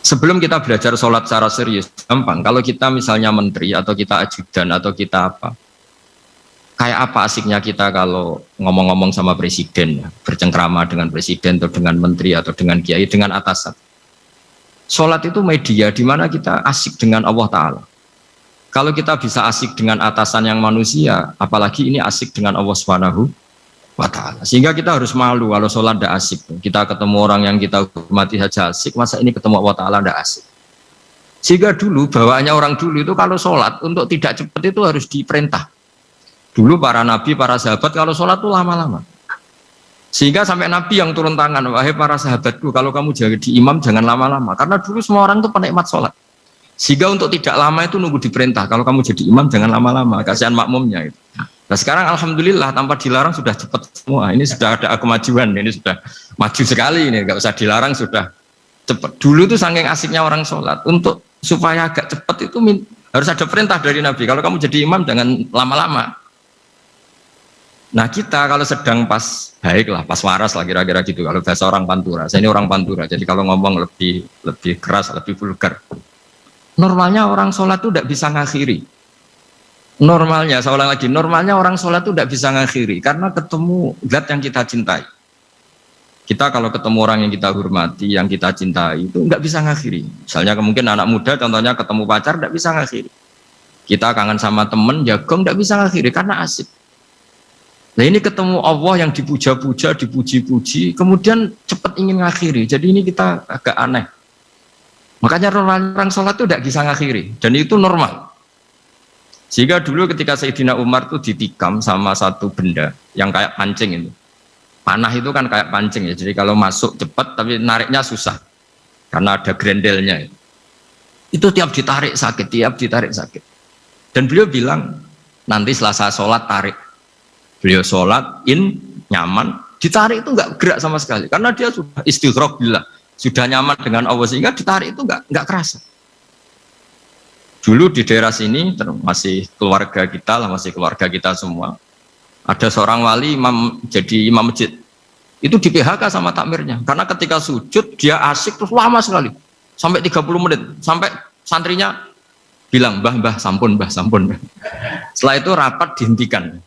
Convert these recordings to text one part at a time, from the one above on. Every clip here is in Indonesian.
sebelum kita belajar sholat secara serius, gampang. Kalau kita misalnya menteri atau kita ajudan atau kita apa, kayak apa asiknya kita kalau ngomong-ngomong sama presiden, ya, bercengkrama dengan presiden atau dengan menteri atau dengan kiai, dengan atasan. Sholat itu media di mana kita asik dengan Allah Ta'ala. Kalau kita bisa asik dengan atasan yang manusia, apalagi ini asik dengan Allah Subhanahu wa Ta'ala. Sehingga kita harus malu kalau sholat tidak asik. Kita ketemu orang yang kita hormati saja asik, masa ini ketemu Allah Ta'ala tidak asik. Sehingga dulu, bawaannya orang dulu itu kalau sholat, untuk tidak cepat itu harus diperintah. Dulu para nabi, para sahabat kalau sholat itu lama-lama. Sehingga sampai nabi yang turun tangan, wahai para sahabatku, kalau kamu jadi imam jangan lama-lama. Karena dulu semua orang itu penikmat sholat. Sehingga untuk tidak lama itu nunggu diperintah. Kalau kamu jadi imam jangan lama-lama, kasihan makmumnya itu. Nah sekarang alhamdulillah tanpa dilarang sudah cepat semua. Ini sudah ada kemajuan, ini sudah maju sekali ini, nggak usah dilarang sudah cepat. Dulu tuh saking asiknya orang sholat, untuk supaya agak cepat itu harus ada perintah dari Nabi. Kalau kamu jadi imam jangan lama-lama. Nah kita kalau sedang pas baiklah, pas waras lah kira-kira gitu. Kalau bahasa orang Pantura, saya ini orang Pantura, jadi kalau ngomong lebih keras, lebih vulgar. Normalnya orang sholat itu tidak bisa ngakhiri. Normalnya, saya ulang lagi, normalnya orang sholat itu tidak bisa ngakhiri karena ketemu zat yang kita cintai. Kita kalau ketemu orang yang kita hormati, yang kita cintai itu nggak bisa ngakhiri. Misalnya mungkin anak muda, contohnya ketemu pacar nggak bisa ngakhiri. Kita kangen sama temen, jagung nggak bisa ngakhiri karena asik. Nah ini ketemu Allah yang dipuja-puja, dipuji-puji, kemudian cepat ingin ngakhiri. Jadi ini kita agak aneh. Makanya orang sholat itu tidak bisa ngakhiri, dan itu normal. Sehingga dulu ketika Sayyidina Umar itu ditikam sama satu benda yang kayak pancing itu. Panah itu kan kayak pancing ya, jadi kalau masuk cepat tapi nariknya susah karena ada grendelnya. Itu tiap ditarik sakit. Dan beliau bilang nanti setelah saya sholat tarik. Beliau sholat nyaman, ditarik itu nggak gerak sama sekali karena dia sudah istighraq billah, sudah nyaman dengan Allah sehingga ditarik itu nggak kerasa. Dulu di daerah sini masih keluarga kita lah, masih keluarga kita semua. Ada seorang wali jadi imam masjid. Itu di PHK sama takmirnya karena ketika sujud dia asik terus lama sekali sampai 30 menit sampai santrinya bilang mbah sampun. Setelah itu rapat dihentikan.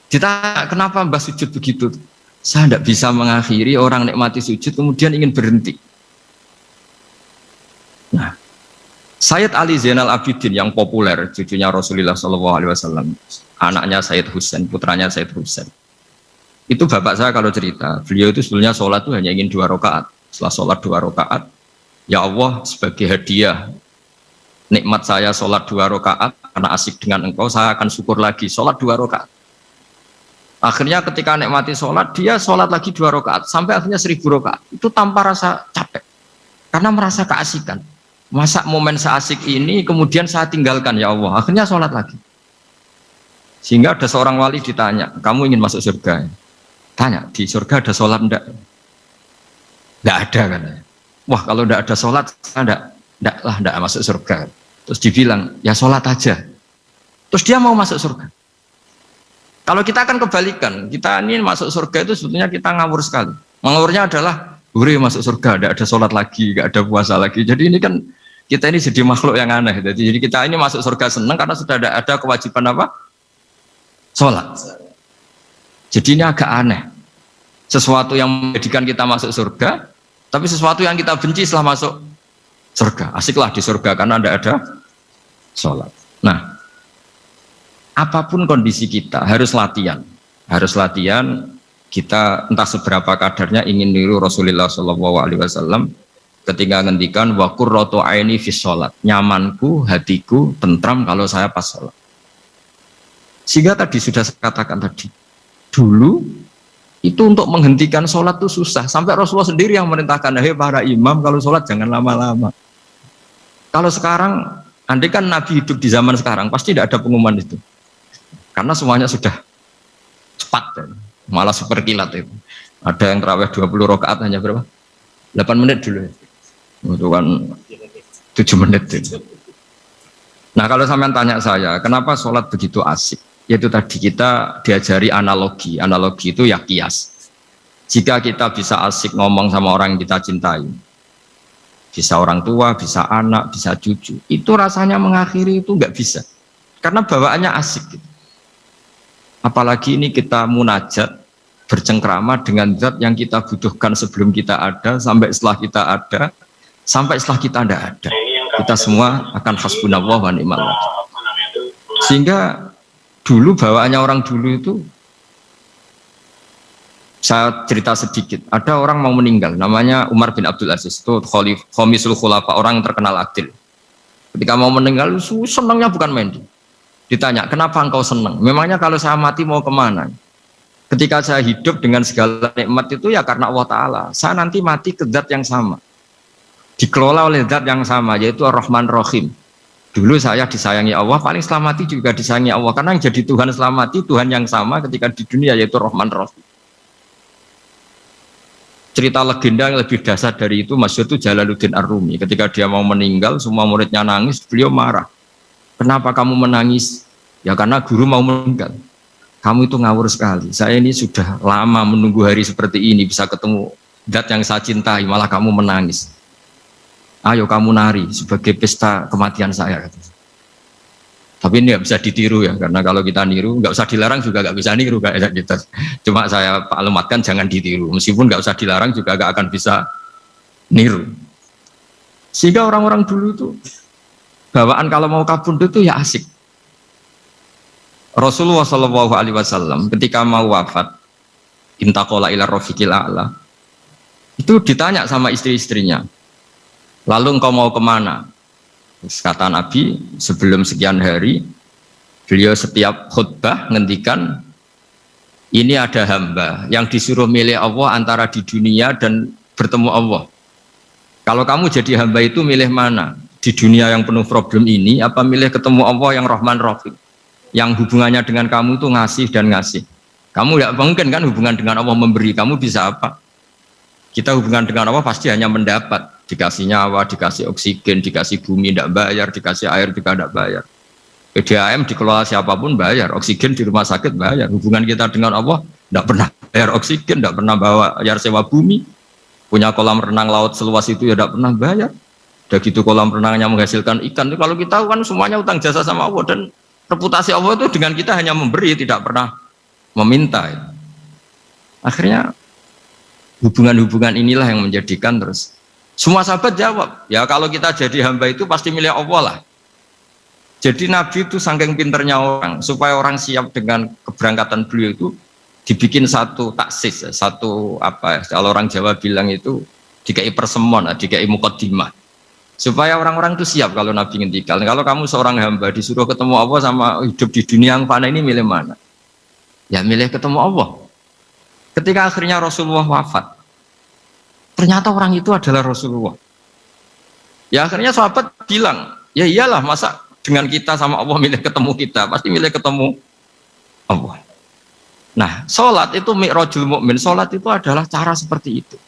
Ditanya kenapa mbah sujud begitu? Saya tidak bisa mengakhiri orang nikmati sujud kemudian ingin berhenti. Nah, Sayyid Ali Zainal Abidin yang populer, cucunya Rasulullah SAW, anaknya Sayyid Husain, putranya Sayyid Husain. Itu bapak saya kalau cerita, beliau itu sebetulnya sholat itu hanya ingin 2 rakaat. Setelah sholat 2 rakaat, ya Allah sebagai hadiah nikmat saya sholat 2 rakaat karena asik dengan engkau, saya akan syukur lagi sholat 2 rakaat. Akhirnya ketika nikmati sholat, dia sholat lagi 2 rakaat sampai akhirnya 1000 rakaat. Itu tanpa rasa capek, karena merasa keasikan. Masa momen seasik ini kemudian saya tinggalkan ya Allah. Akhirnya sholat lagi. Sehingga ada seorang wali ditanya, kamu ingin masuk surga? Tanya, di surga ada sholat enggak? Enggak ada katanya. Wah kalau enggak ada sholat, enggak masuk surga. Terus dibilang, ya sholat aja. Terus dia mau masuk surga. Kalau kita akan kebalikan, kita ini masuk surga itu sebetulnya kita ngawur sekali. Ngawurnya adalah, masuk surga, tidak ada sholat lagi, tidak ada puasa lagi. Jadi ini kan, kita ini jadi makhluk yang aneh. Jadi kita ini masuk surga senang karena sudah ada kewajiban apa? Sholat. Jadi ini agak aneh. Sesuatu yang menjadikan kita masuk surga, tapi sesuatu yang kita benci setelah masuk surga. Asiklah di surga karena tidak ada sholat. Nah, apapun kondisi kita harus latihan kita entah seberapa kadarnya ingin niru Rasulullah SAW ketika ngendikan wa qurratu aini fi sholat, nyamanku hatiku tentram kalau saya pas sholat. Sehingga tadi sudah saya katakan tadi, dulu itu untuk menghentikan sholat itu susah, sampai Rasulullah sendiri yang merintahkan, hei para imam kalau sholat jangan lama-lama. Kalau sekarang andai kan Nabi hidup di zaman sekarang pasti tidak ada pengumuman itu. Karena semuanya sudah cepat, malah super kilat itu. Ada yang terawih 20 rakaat hanya berapa? 8 menit dulu. Itu kan 7 menit itu. Nah kalau sampean tanya saya, kenapa sholat begitu asik? Yaitu tadi kita diajari analogi. Analogi itu ya kias. Jika kita bisa asik ngomong sama orang yang kita cintai, bisa orang tua, bisa anak, bisa cucu. Itu rasanya mengakhiri itu nggak bisa, karena bawaannya asik. Gitu. Apalagi ini kita munajat, bercengkrama dengan zat yang kita butuhkan sebelum kita ada, sampai setelah kita ada, sampai setelah kita tidak ada. Kita semua akan hasbunallah wa ni'mal wakil. Sehingga dulu bawaannya orang dulu itu, saya cerita sedikit, ada orang mau meninggal, namanya Umar bin Abdul Aziz, itu Khomisul Khulafa, orang yang terkenal adil. Ketika mau meninggal, senangnya bukan main. Ditanya, kenapa engkau senang? Memangnya kalau saya mati mau kemana? Ketika saya hidup dengan segala nikmat itu ya karena Allah Ta'ala. Saya nanti mati ke zat yang sama, dikelola oleh zat yang sama, yaitu Ar-Rahman Rahim. Dulu saya disayangi Allah, paling setelah mati juga disayangi Allah, karena yang jadi Tuhan setelah mati, Tuhan yang sama ketika di dunia, yaitu Rahman Rahim. Cerita legenda yang lebih dasar dari itu masyhur itu Jalaluddin Ar-Rumi. Ketika dia mau meninggal, semua muridnya nangis, beliau marah. Kenapa kamu menangis? Ya karena guru mau meninggal. Kamu itu ngawur sekali. Saya ini sudah lama menunggu hari seperti ini, bisa ketemu zat yang saya cintai, malah kamu menangis. Ayo kamu nari sebagai pesta kematian saya. Tapi ini nggak bisa ditiru ya, karena kalau kita niru, nggak usah dilarang juga nggak bisa niru kayak gitu. Cuma saya maklumatkan jangan ditiru, meskipun nggak usah dilarang juga nggak akan bisa niru. Sehingga orang-orang dulu itu bawaan kalau mau kabur itu ya asik. Rasulullah Shallallahu Alaihi Wasallam ketika mau wafat, intaqala ila rafiqil a'la, itu ditanya sama istri-istrinya, lalu engkau mau kemana? Kata Nabi, sebelum sekian hari, beliau setiap khutbah ngendikan, ini ada hamba yang disuruh milih Allah antara di dunia dan bertemu Allah. Kalau kamu jadi hamba itu milih mana? Di dunia yang penuh problem ini, apa milih ketemu Allah yang Rahman Rahim, yang hubungannya dengan kamu itu ngasih dan ngasih. Kamu tidak mungkin kan hubungan dengan Allah memberi, kamu bisa apa? Kita hubungan dengan Allah pasti hanya mendapat, dikasih nyawa, dikasih oksigen, dikasih bumi tidak bayar, dikasih air juga tidak bayar. PDAM dikelola siapapun bayar, oksigen di rumah sakit bayar. Hubungan kita dengan Allah tidak pernah bayar oksigen, tidak pernah bayar sewa bumi, punya kolam renang laut seluas itu ya tidak pernah bayar. Udah gitu kolam renangnya menghasilkan ikan, itu kalau kita kan semuanya utang jasa sama Allah, dan reputasi Allah itu dengan kita hanya memberi, tidak pernah meminta. Akhirnya hubungan-hubungan inilah yang menjadikan terus semua sahabat jawab, ya kalau kita jadi hamba itu pasti milih Allah lah. Jadi Nabi itu saking pinternya orang, supaya orang siap dengan keberangkatan beliau itu dibikin satu taksis, satu apa, kalau orang Jawa bilang itu dikai persemon, dikai mukaddimah, supaya orang-orang itu siap kalau Nabi ngendikan, kalau kamu seorang hamba disuruh ketemu Allah sama hidup di dunia yang fana ini, milih mana? Ya milih ketemu Allah. Ketika akhirnya Rasulullah wafat, ternyata orang itu adalah Rasulullah. Ya akhirnya sahabat bilang, ya iyalah, masa dengan kita sama Allah milih ketemu kita, pasti milih ketemu Allah. Nah, sholat itu mi'rajul mukmin, sholat itu adalah cara seperti itu.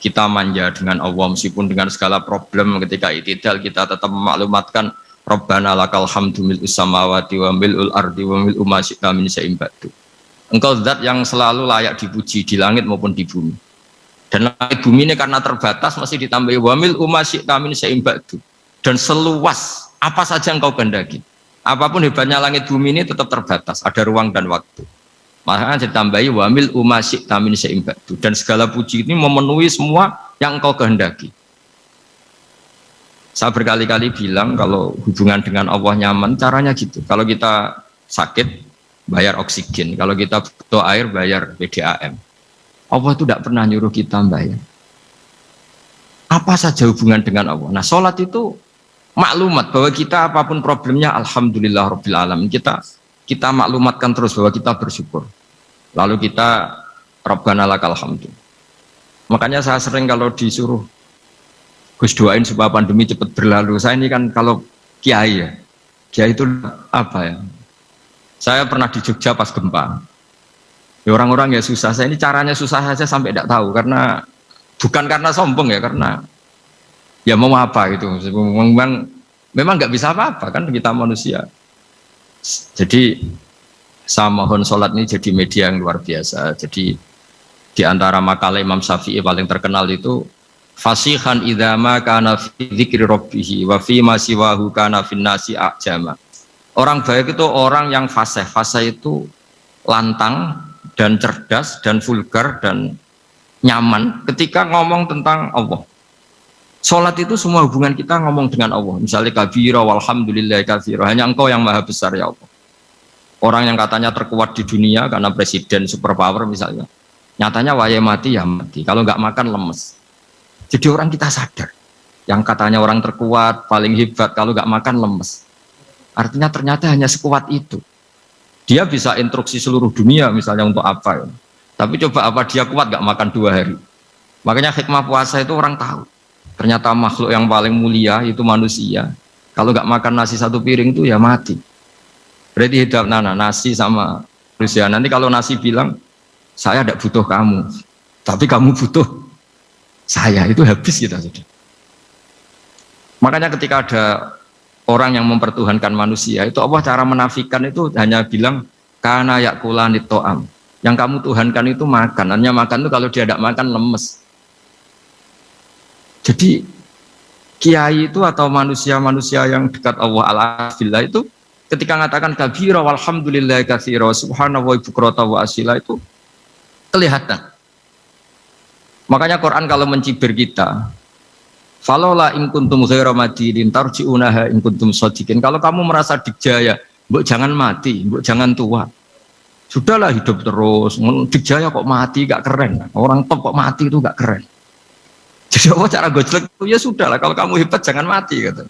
Kita manja dengan Allah meskipun dengan segala problem, ketika itidal kita tetap memaklumatkan Rabbana lakal hamdu mil'us samawati wa mil'ul ardi wa mil'u ma syi'ta min syai'in ba'du. Engkau zat yang selalu layak dipuji di langit maupun di bumi. Dan langit bumi ini karena terbatas masih ditambahi wa mil'u ma syi'ta min syai'in ba'du. Dan seluas apa saja engkau kehendaki. Apapun hebatnya langit bumi ini tetap terbatas, ada ruang dan waktu. Makanya ditambahi wa mil'u ma syi'ta min syai'in ba'du. Dan segala puji ini memenuhi semua yang engkau kehendaki. Saya berkali-kali bilang kalau hubungan dengan Allah nyaman, caranya gitu. Kalau kita sakit, bayar oksigen. Kalau kita butuh air, bayar PDAM. Allah itu tidak pernah nyuruh kita bayar. Apa saja hubungan dengan Allah. Nah, sholat itu maklumat bahwa kita apapun problemnya, alhamdulillah rabbil alamin. Kita maklumatkan terus bahwa kita bersyukur. Lalu kita Rabbana lakal hamdu. Makanya saya sering kalau disuruh Gus doain supaya pandemi cepat berlalu. Saya ini kan kalau kiai ya, kiai itu apa ya? Saya pernah di Jogja pas gempa. Ya orang-orang ya susah. Saya ini caranya susah saja sampai tidak tahu, karena bukan karena sombong ya, karena ya mau apa gitu. Memang nggak bisa apa-apa kan, kita manusia. Jadi saya mohon sholat ini jadi media yang luar biasa. Jadi di antara makalah Imam Syafi'i paling terkenal itu Fasihan idza ma kana fi dzikri rabbih wa fi ma siwahu kana fin nasi ajama. Orang baik itu orang yang fasih. Fasih itu lantang dan cerdas dan vulgar dan nyaman ketika ngomong tentang Allah. Salat itu semua hubungan kita ngomong dengan Allah. Misalnya kabira walhamdulillah katsira. Hanya Engkau yang maha besar ya Allah. Orang yang katanya terkuat di dunia karena presiden superpower misalnya. Nyatanya waya mati ya mati. Kalau nggak makan lemes. Jadi orang kita sadar. Yang katanya orang terkuat, paling hebat, kalau nggak makan lemes. Artinya ternyata hanya sekuat itu. Dia bisa instruksi seluruh dunia misalnya untuk apa ya. Tapi coba apa dia kuat nggak makan 2 hari. Makanya hikmah puasa itu orang tahu. Ternyata makhluk yang paling mulia itu manusia. Kalau nggak makan nasi 1 piring itu ya mati. Berarti hidup nasi sama Rusia. Nanti kalau nasi bilang, saya tidak butuh kamu, tapi kamu butuh saya, itu habis kita sudah. Makanya ketika ada orang yang mempertuhankan manusia, itu Allah cara menafikan itu hanya bilang, kana yakulani to'am. Yang kamu tuhankan itu makan. Hanya makan itu kalau dia tidak makan lemes. Jadi kiai itu atau manusia-manusia yang dekat Allah al-afillah itu ketika mengatakan kabira walhamdulillah katsira subhanahu wa bukrata wa asila itu kelihatan. Makanya Quran kalau mencibir kita, falola in kuntum ghaira madinin tarji'unaha in kuntum shadiqin. Kalau kamu merasa dikjaya, mbok jangan mati, mbok jangan tua. Sudahlah hidup terus. Dikjaya kok mati gak keren. Orang top kok mati itu gak keren. Jadi apa cara gojlek itu ya sudahlah, kalau kamu hebat jangan mati gitu.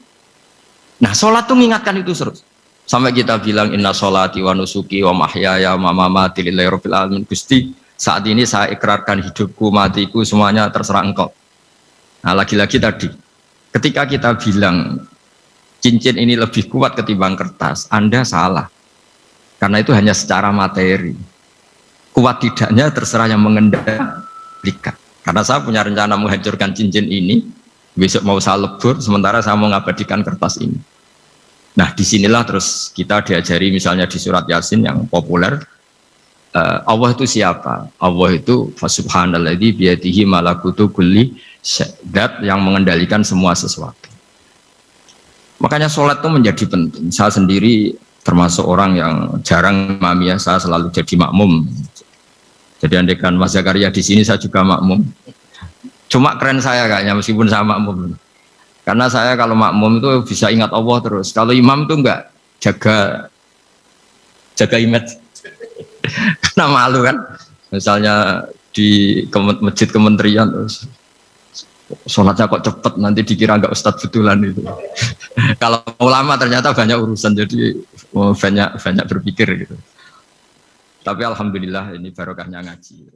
Nah, salat tuh mengingatkan itu terus. Sampai kita bilang inna sholati wa nusuki wa mahyaya wa mamati lillahi rabbil alamin. Gusti, saat ini saya ikrarkan hidupku, matiku semuanya terserah Engkau. Nah, lagi-lagi tadi ketika kita bilang cincin ini lebih kuat ketimbang kertas, Anda salah. Karena itu hanya secara materi. Kuat tidaknya terserah yang mengendalikan. Karena saya punya rencana menghancurkan cincin ini, besok mau saya lebur, sementara saya mau mengabadikan kertas ini. Nah, disinilah terus kita diajari misalnya di surat Yasin yang populer, Allah itu siapa? Allah itu subhanalladzi biyadihi malakutu kulli syai'in, yang mengendalikan semua sesuatu. Makanya sholat itu menjadi penting. Saya sendiri termasuk orang yang jarang imami, ya, saya selalu jadi makmum. Jadi andekan Mas Zakaria di sini saya juga makmum. Cuma keren saya kayaknya meskipun saya makmum. Karena saya kalau makmum itu bisa ingat Allah terus. Kalau imam itu enggak jaga image. Karena malu kan. Misalnya di masjid kementerian terus sholatnya kok cepet, nanti dikira enggak ustadz betulan itu. Kalau ulama ternyata banyak urusan, jadi banyak berpikir gitu. Tapi alhamdulillah ini barokahnya ngaji.